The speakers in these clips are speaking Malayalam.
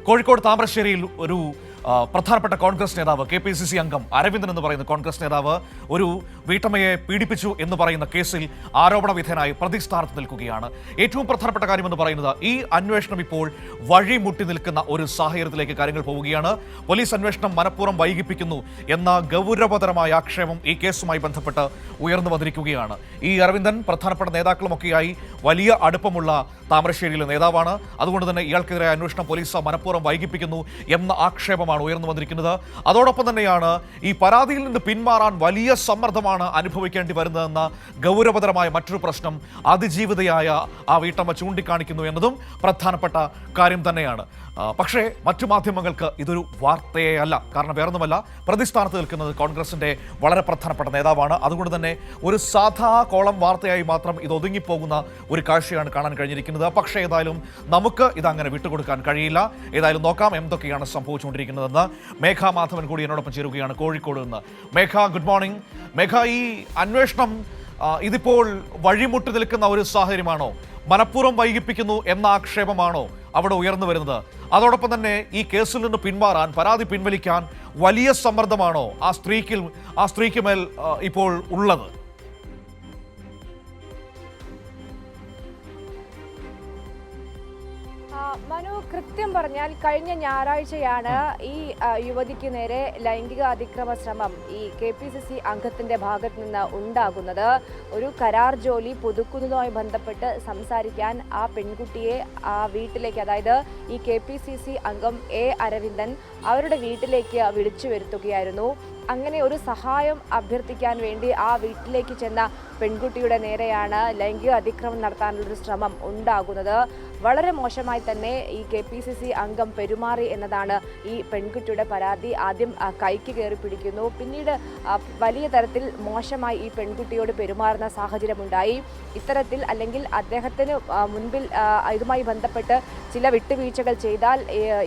കോഴിക്കോട് താമരശ്ശേരിയിൽ ഒരു പ്രധാനപ്പെട്ട കോൺഗ്രസ് നേതാവ് KPCC അംഗം അരവിന്ദൻ എന്ന് പറയുന്ന കോൺഗ്രസ് നേതാവ് ഒരു വീട്ടമ്മയെ പീഡിപ്പിച്ചു എന്ന് പറയുന്ന കേസിൽ ആരോപണ വിധേയനായി പ്രതിസ്ഥാനത്ത് നിൽക്കുകയാണ്. ഏറ്റവും പ്രധാനപ്പെട്ട കാര്യമെന്ന് പറയുന്നത് ഈ അന്വേഷണം ഇപ്പോൾ വഴിമുട്ടി നിൽക്കുന്ന ഒരു സാഹചര്യത്തിലേക്ക് കാര്യങ്ങൾ പോവുകയാണ്. പോലീസ് അന്വേഷണം മനഃപൂർവ്വം വൈകിപ്പിക്കുന്നു എന്ന ഗൗരവതരമായ ആക്ഷേപം ഈ കേസുമായി ബന്ധപ്പെട്ട് ഉയർന്നു വന്നിരിക്കുകയാണ്. ഈ അരവിന്ദൻ പ്രധാനപ്പെട്ട നേതാക്കളുമൊക്കെയായി വലിയ അടുപ്പമുള്ള താമരശ്ശേരിയിലെ നേതാവാണ്. അതുകൊണ്ട് തന്നെ ഇയാൾക്കെതിരെ അന്വേഷണം പോലീസ് മനഃപൂർവ്വം വൈകിപ്പിക്കുന്നു എന്ന ആക്ഷേപമാണ് ഉയർന്നു വന്നിരിക്കുന്നത്. അതോടൊപ്പം തന്നെയാണ് ഈ പരാതിയിൽ നിന്ന് പിന്മാറാൻ വലിയ സമ്മർദ്ദമാണ് അനുഭവിക്കേണ്ടി വരുന്നതെന്ന ഗൗരവതരമായ മറ്റൊരു പ്രശ്നം അതിജീവിതയായ ആ വീട്ടമ്മ ചൂണ്ടിക്കാണിക്കുന്നു എന്നതും പ്രധാനപ്പെട്ട കാര്യം തന്നെയാണ്. പക്ഷേ മറ്റു മാധ്യമങ്ങൾക്ക് ഇതൊരു വാർത്തയേ അല്ല. കാരണം വേറൊന്നുമല്ല, പ്രതിസ്ഥാനത്ത് നിൽക്കുന്നത് കോൺഗ്രസിൻ്റെ വളരെ പ്രധാനപ്പെട്ട നേതാവാണ്. അതുകൊണ്ട് തന്നെ ഒരു സാധാ കോളം വാർത്തയായി മാത്രം ഇത് ഒതുങ്ങിപ്പോകുന്ന ഒരു കാഴ്ചയാണ് കാണാൻ കഴിഞ്ഞിരിക്കുന്നത്. പക്ഷേ ഏതായാലും നമുക്ക് ഇതങ്ങനെ വിട്ടുകൊടുക്കാൻ കഴിയില്ല. ഏതായാലും നോക്കാം എന്തൊക്കെയാണ് സംഭവിച്ചുകൊണ്ടിരിക്കുന്നതെന്ന്. മേഘ മാധവൻ കൂടി എന്നോടൊപ്പം ചേരുകയാണ് കോഴിക്കോട് നിന്ന്. മേഘ, ഗുഡ് മോർണിംഗ്. മേഘ, ഈ അന്വേഷണം ഇതിപ്പോൾ വഴിമുട്ടി നിൽക്കുന്ന ഒരു സാഹചര്യമാണോ? മനഃപൂർവ്വം വൈകിപ്പിക്കുന്നു എന്ന ആക്ഷേപമാണോ അവിടെ ഉയർന്നു വരുന്നത്? അതോടൊപ്പം തന്നെ ഈ കേസിൽ നിന്ന് പിന്മാറാൻ, പരാതി പിൻവലിക്കാൻ വലിയ സമ്മർദ്ദമാണോ ആ സ്ത്രീക്ക് മേൽ ഇപ്പോൾ ഉള്ളത്? മനു, കൃത്യം പറഞ്ഞാൽ കഴിഞ്ഞ ഞായറാഴ്ചയാണ് ഈ യുവതിക്ക് നേരെ ലൈംഗിക അതിക്രമ ശ്രമം ഈ KPCC അംഗത്തിന്റെ ഭാഗത്ത് നിന്ന് ഉണ്ടാകുന്നത്. ഒരു കരാർ ജോലി പുതുക്കുന്നതുമായി ബന്ധപ്പെട്ട് സംസാരിക്കാൻ ആ പെൺകുട്ടിയെ ആ വീട്ടിലേക്ക്, അതായത് ഈ KPCC അംഗം അരവിന്ദൻ അവരുടെ വീട്ടിലേക്ക് വിളിച്ചു വരുത്തുകയായിരുന്നു. അങ്ങനെ ഒരു സഹായം അഭ്യർത്ഥിക്കാൻ വേണ്ടി ആ വീട്ടിലേക്ക് ചെന്ന പെൺകുട്ടിയുടെ നേരെയാണ് ലൈംഗിക അതിക്രമം നടത്താനുള്ളൊരു ശ്രമം ഉണ്ടാകുന്നത്. വളരെ മോശമായി തന്നെ ഈ KPCC അംഗം പെരുമാറി എന്നതാണ് ഈ പെൺകുട്ടിയുടെ പരാതി. ആദ്യം കൈക്ക് കയറി പിടിക്കുന്നു, പിന്നീട് വലിയ തരത്തിൽ മോശമായി ഈ പെൺകുട്ടിയോട് പെരുമാറുന്ന സാഹചര്യമുണ്ടായി. ഇത്തരത്തിൽ അല്ലെങ്കിൽ അദ്ദേഹത്തിന് മുൻപിൽ ഇതുമായി ബന്ധപ്പെട്ട് ചില വിട്ടുവീഴ്ചകൾ ചെയ്താൽ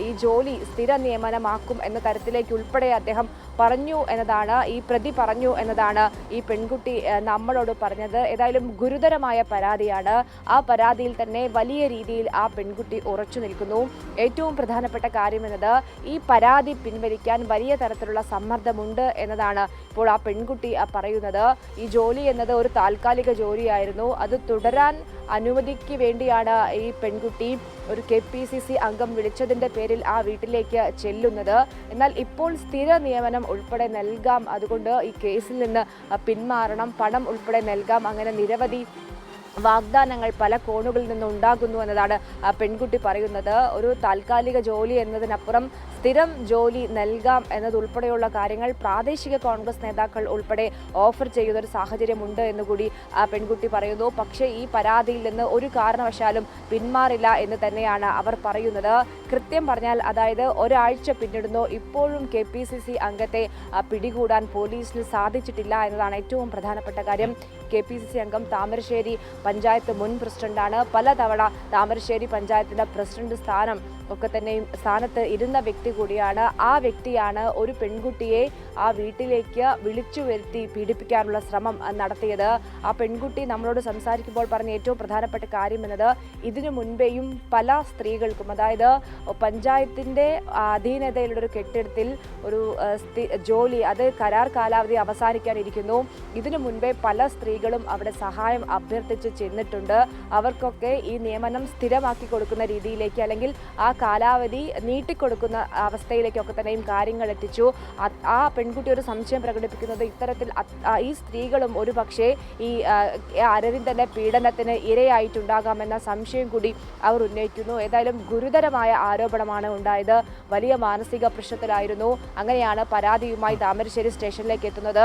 ഈ ജോലി സ്ഥിര നിയമനമാക്കും എന്ന തരത്തിലേക്ക് ഉൾപ്പെടെ അദ്ദേഹം പറഞ്ഞു എന്നതാണ്, ഈ പ്രതി പറഞ്ഞു എന്നതാണ് ഈ പെൺകുട്ടി നമ്മളോട് പറഞ്ഞത്. ഏതായാലും ഗുരുതരമായ പരാതിയാണ്. ആ പരാതിയിൽ തന്നെ വലിയ രീതിയിൽ ആ പെൺകുട്ടി ഉറച്ചു നിൽക്കുന്നു. ഏറ്റവും പ്രധാനപ്പെട്ട കാര്യം എന്നത് ഈ പരാതി പിൻവലിക്കാൻ വലിയ തരത്തിലുള്ള സമ്മർദ്ദമുണ്ട് എന്നതാണ് ഇപ്പോൾ ആ പെൺകുട്ടി പറയുന്നത്. ഈ ജോലി എന്നത് ഒരു താൽക്കാലിക ജോലിയായിരുന്നു. അത് തുടരാൻ അനുമതിക്ക് വേണ്ടിയാണ് ഈ പെൺകുട്ടി ഒരു KPCC അംഗം വിളിച്ചതിൻ്റെ പേരിൽ ആ വീട്ടിലേക്ക് ചെല്ലുന്നത്. എന്നാൽ ഇപ്പോൾ സ്ഥിര നിയമനം ഉൾപ്പെടെ നൽകാം, അതുകൊണ്ട് ഈ കേസിൽ നിന്ന് പിന്മാറണം, പണം ഉൾപ്പെടെ നൽകാം, അങ്ങനെ നിരവധി വാഗ്ദാനങ്ങൾ പല കോണുകളിൽ നിന്ന് ഉണ്ടാകുന്നു എന്നതാണ് പെൺകുട്ടി പറയുന്നത്. ഒരു താൽക്കാലിക ജോലി എന്നതിനപ്പുറം സ്ഥിരം ജോലി നൽകാം എന്നതുൾപ്പെടെയുള്ള കാര്യങ്ങൾ പ്രാദേശിക കോൺഗ്രസ് നേതാക്കൾ ഉൾപ്പെടെ ഓഫർ ചെയ്യുന്നൊരു സാഹചര്യമുണ്ട് എന്നുകൂടി പെൺകുട്ടി പറയുന്നു. പക്ഷേ ഈ പരാതിയിൽ നിന്ന് ഒരു കാരണവശാലും പിന്മാറില്ല എന്ന് തന്നെയാണ് അവർ പറയുന്നത്. കൃത്യം പറഞ്ഞാൽ, അതായത് ഒരാഴ്ച പിന്നിടുന്നു, ഇപ്പോഴും KPCC അംഗത്തെ പിടികൂടാൻ പോലീസിന് സാധിച്ചിട്ടില്ല എന്നതാണ് ഏറ്റവും പ്രധാനപ്പെട്ട കാര്യം. KPCC അംഗം താമരശ്ശേരി പഞ്ചായത്ത് മുൻ പ്രസിഡന്റാണ്. പലതവണ താമരശ്ശേരി പഞ്ചായത്തിന്റെ പ്രസിഡന്റ് സ്ഥാനത്ത് ഇരുന്ന വ്യക്തി കൂടിയാണ്. ആ വ്യക്തിയാണ് ഒരു പെൺകുട്ടിയെ ആ വീട്ടിലേക്ക് വിളിച്ചു വരുത്തി പീഡിപ്പിക്കാനുള്ള ശ്രമം നടത്തിയത്. ആ പെൺകുട്ടി നമ്മളോട് സംസാരിക്കുമ്പോൾ പറഞ്ഞ ഏറ്റവും പ്രധാനപ്പെട്ട കാര്യം എന്നത്, ഇതിനു മുൻപേയും പല സ്ത്രീകൾക്കും, അതായത് പഞ്ചായത്തിന്റെ അധീനതയിലുള്ള ഒരു കെട്ടിടത്തിൽ ഒരു ജോലി, അത് കരാർ കാലാവധി അവസാനിക്കാനിരിക്കുന്നു. ഇതിനു മുൻപേ പല സ്ത്രീകളും അവിടെ സഹായം അഭ്യർത്ഥിച്ച് ചെന്നിട്ടുണ്ട്. അവർക്കൊക്കെ ഈ നിയമനം സ്ഥിരമാക്കി കൊടുക്കുന്ന രീതിയിലേക്ക്, അല്ലെങ്കിൽ ആ കാലാവധി നീട്ടിക്കൊടുക്കുന്ന അവസ്ഥയിലേക്കൊക്കെ തന്നെയും കാര്യങ്ങൾ എത്തിച്ചു. ആ പെൺകുട്ടി ഒരു സംശയം പ്രകടിപ്പിക്കുന്നത്, ഇത്തരത്തിൽ ഈ സ്ത്രീകളും ഒരു പക്ഷേ ഈ അരവിന്ദന്റെ പീഡനത്തിന് ഇരയായിട്ടുണ്ടാകാമെന്ന സംശയം കൂടി അവർ ഉന്നയിക്കുന്നു. ഏതായാലും ഗുരുതരമായ ആരോപണമാണ് ഉണ്ടായത്. വലിയ മാനസിക പ്രശ്നത്തിലായിരുന്നു. അങ്ങനെയാണ് പരാതിയുമായി താമരശ്ശേരി സ്റ്റേഷനിലേക്ക് എത്തുന്നത്.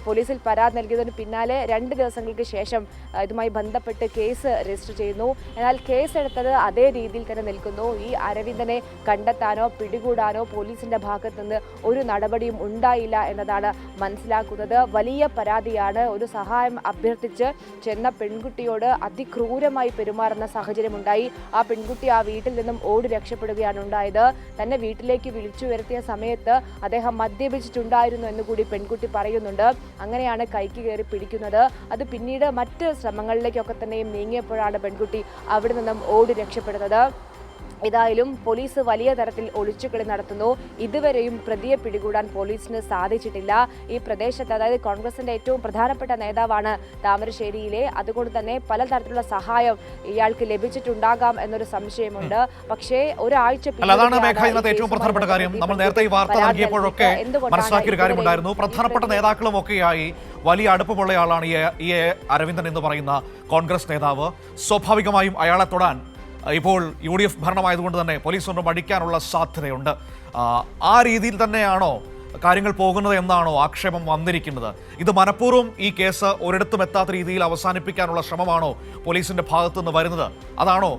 പോലീസിൽ പരാതി നൽകിയതിന് പിന്നാലെ 2 ദിവസങ്ങൾക്ക് ശേഷം ഇതുമായി ബന്ധപ്പെട്ട് കേസ് രജിസ്റ്റർ ചെയ്യുന്നു. എന്നാൽ കേസ് എടുത്തത് അതേ രീതിയിൽ തന്നെ നിൽക്കുന്നു. ഈ അരവിന്ദനെ കണ്ടെത്താനോ പിടികൂടാനോ പോലീസിന്റെ ഭാഗത്ത് നിന്ന് ഒരു നടപടിയും ഉണ്ടായില്ല എന്നതാണ് മനസ്സിലാക്കുന്നത്. വലിയ പരാതിയാണ്. ഒരു സഹായം അഭ്യർത്ഥിച്ച് ചെന്ന പെൺകുട്ടിയോട് അതിക്രൂരമായി പെരുമാറുന്ന സാഹചര്യമുണ്ടായി. ആ പെൺകുട്ടി ആ വീട്ടിൽ നിന്നും ഓടി രക്ഷപ്പെടുകയാണ് ഉണ്ടായത്. തന്നെ വീട്ടിലേക്ക് വിളിച്ചു വരുത്തിയ സമയത്ത് അദ്ദേഹം മദ്യപിച്ചിട്ടുണ്ടായിരുന്നു എന്നുകൂടി പെൺകുട്ടി പറയുന്നുണ്ട്. അങ്ങനെയാണ് കൈക്ക് കയറി പിടിക്കുന്നത്. അത് പിന്നീട് മറ്റ് ശ്രമങ്ങളിലേക്കൊക്കെ തന്നെയും നീങ്ങിയപ്പോഴാണ് പെൺകുട്ടി അവിടെ നിന്നും ഓടി രക്ഷപ്പെടുന്നത്. ഏതായാലും പോലീസ് വലിയ തരത്തിൽ ഒളിച്ചുകളി നടത്തുന്നു. ഇതുവരെയും പ്രതിയെ പിടികൂടാൻ പോലീസിന് സാധിച്ചിട്ടില്ല. ഈ പ്രദേശത്ത്, അതായത് കോൺഗ്രസിന്റെ ഏറ്റവും പ്രധാനപ്പെട്ട നേതാവാണ് താമരശ്ശേരിയിലെ, അതുകൊണ്ട് തന്നെ പലതരത്തിലുള്ള സഹായം ഇയാൾക്ക് ലഭിച്ചിട്ടുണ്ടാകാം എന്നൊരു സംശയമുണ്ട്. പക്ഷേ ഒരാഴ്ച അതാണ് മേഘ ഇന്നത്തെ ഏറ്റവും പ്രധാനപ്പെട്ട കാര്യം. നമ്മൾ നേരത്തെ ഈ വാർത്ത നൽകിയപ്പോഴൊക്കെ മനസ്സിലാക്കിയ ഒരു കാര്യമുണ്ടായിരുന്നു. പ്രധാനപ്പെട്ട നേതാക്കളും ഒക്കെയായി വലിയ അടുപ്പമുള്ളയാളാണ് ഈ അരവിന്ദൻ എന്ന് പറയുന്ന കോൺഗ്രസ് നേതാവ്. സ്വാഭാവികമായും അയാളെ തൊടാൻ ഇപ്പോൾ UDF ഭരണമായതുകൊണ്ട് തന്നെ പോലീസ് ഒന്നും അടിക്കാനുള്ള സാധ്യതയുണ്ട്. ആ രീതിയിൽ തന്നെയാണോ കാര്യങ്ങൾ പോകുന്നത് എന്നാണോ ആക്ഷേപം വന്നിരിക്കുന്നത്? ഇത് മനഃപൂർവ്വം ഈ കേസ് ഒരിടത്തും എത്താത്ത രീതിയിൽ അവസാനിപ്പിക്കാനുള്ള ശ്രമമാണോ പോലീസിന്റെ ഭാഗത്തുനിന്ന് വരുന്നത്? അതാണോ?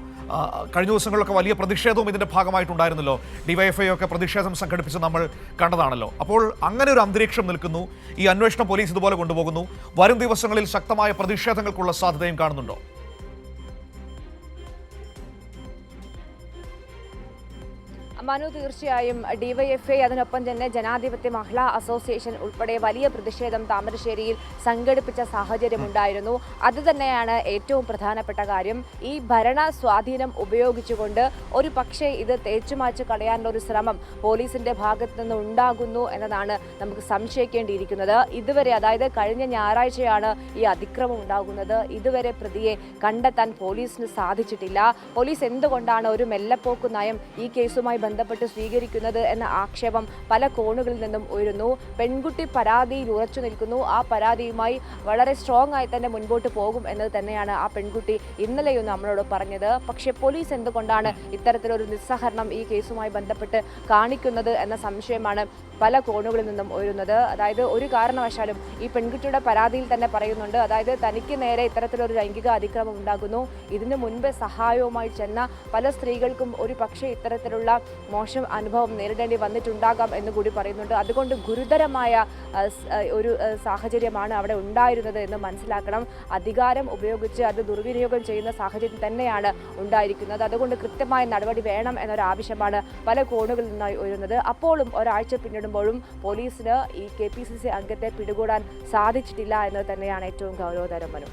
കഴിഞ്ഞ ദിവസങ്ങളിലൊക്കെ വലിയ പ്രതിഷേധവും ഇതിന്റെ ഭാഗമായിട്ടുണ്ടായിരുന്നല്ലോ. DYFI ഒക്കെ പ്രതിഷേധം സംഘടിപ്പിച്ച് നമ്മൾ കണ്ടതാണല്ലോ. അപ്പോൾ അങ്ങനെ ഒരു അന്തരീക്ഷം നിൽക്കുന്നു. ഈ അന്വേഷണം പോലീസ് ഇതുപോലെ കൊണ്ടുപോകുന്നു. വരും ദിവസങ്ങളിൽ ശക്തമായ പ്രതിഷേധങ്ങൾക്കുള്ള സാധ്യതയും കാണുന്നുണ്ടോ? മനു, തീർച്ചയായും DYFI അതിനൊപ്പം തന്നെ ജനാധിപത്യ മഹിളാ അസോസിയേഷൻ ഉൾപ്പെടെ വലിയ പ്രതിഷേധം താമരശ്ശേരിയിൽ സംഘടിപ്പിച്ച സാഹചര്യമുണ്ടായിരുന്നു. അതുതന്നെയാണ് ഏറ്റവും പ്രധാനപ്പെട്ട കാര്യം. ഈ ഭരണ സ്വാധീനം ഉപയോഗിച്ചുകൊണ്ട് ഒരു പക്ഷേ ഇത് തേച്ചുമാച്ച് കളയാനുള്ള ഒരു ശ്രമം പോലീസിന്റെ ഭാഗത്തു നിന്ന് ഉണ്ടാകുന്നു എന്നതാണ് നമുക്ക് സംശയിക്കേണ്ടിയിരിക്കുന്നത്. ഇതുവരെ, അതായത് കഴിഞ്ഞ ഞായറാഴ്ചയാണ് ഈ അതിക്രമം ഉണ്ടാകുന്നത്. ഇതുവരെ പ്രതിയെ കണ്ടെത്താൻ പോലീസിന് സാധിച്ചിട്ടില്ല. പോലീസ് എന്തുകൊണ്ടാണ് ഒരു മെല്ലപ്പോക്ക് നയം ഈ കേസുമായി ബന്ധപ്പെട്ട് സ്വീകരിക്കുന്നത് എന്ന ആക്ഷേപം പല കോണുകളിൽ നിന്നും ഉയരുന്നു. പെൺകുട്ടി പരാതിയിൽ ഉറച്ചു നിൽക്കുന്നു. ആ പരാതിയുമായി വളരെ സ്ട്രോങ് ആയി തന്നെ മുൻപോട്ട് പോകും എന്നത് തന്നെയാണ് ആ പെൺകുട്ടി ഇന്നലെയും നമ്മളോട് പറഞ്ഞത്. പക്ഷേ പോലീസ് എന്തുകൊണ്ടാണ് ഇത്തരത്തിലൊരു നിസ്സഹരണം ഈ കേസുമായി ബന്ധപ്പെട്ട് കാണിക്കുന്നത് എന്ന സംശയമാണ് പല കോണുകളിൽ നിന്നും ഉയരുന്നത്. അതായത് ഒരു കാരണവശാലും ഈ പെൺകുട്ടിയുടെ പരാതിയിൽ തന്നെ പറയുന്നുണ്ട്, അതായത് തനിക്ക് നേരെ ഇത്തരത്തിലൊരു ലൈംഗിക അതിക്രമം ഉണ്ടാകുന്നു. ഇതിനു മുൻപ് സഹായവുമായി ചെന്ന പല സ്ത്രീകൾക്കും ഒരു പക്ഷേ ഇത്തരത്തിലുള്ള മോശം അനുഭവം നേരിടേണ്ടി വന്നിട്ടുണ്ടാകാം എന്ന് കൂടി പറയുന്നുണ്ട്. അതുകൊണ്ട് ഗുരുതരമായ ഒരു സാഹചര്യമാണ് അവിടെ ഉണ്ടായിരുന്നത് എന്ന് മനസ്സിലാക്കണം. അധികാരം ഉപയോഗിച്ച് അത് ദുർവിനിയോഗം ചെയ്യുന്ന സാഹചര്യം തന്നെയാണ് ഉണ്ടായിരിക്കുന്നത്. അതുകൊണ്ട് കൃത്യമായ നടപടി വേണം എന്നൊരാവശ്യമാണ് പല കോണുകളിൽ നിന്നായി ഉയരുന്നത്. അപ്പോഴും ഒരാഴ്ച പിന്നിടുമ്പോഴും പോലീസിന് ഈ KPCC അംഗത്തെ പിടികൂടാൻ സാധിച്ചിട്ടില്ല എന്നത് തന്നെയാണ് ഏറ്റവും ഗൗരവതരം. മനു.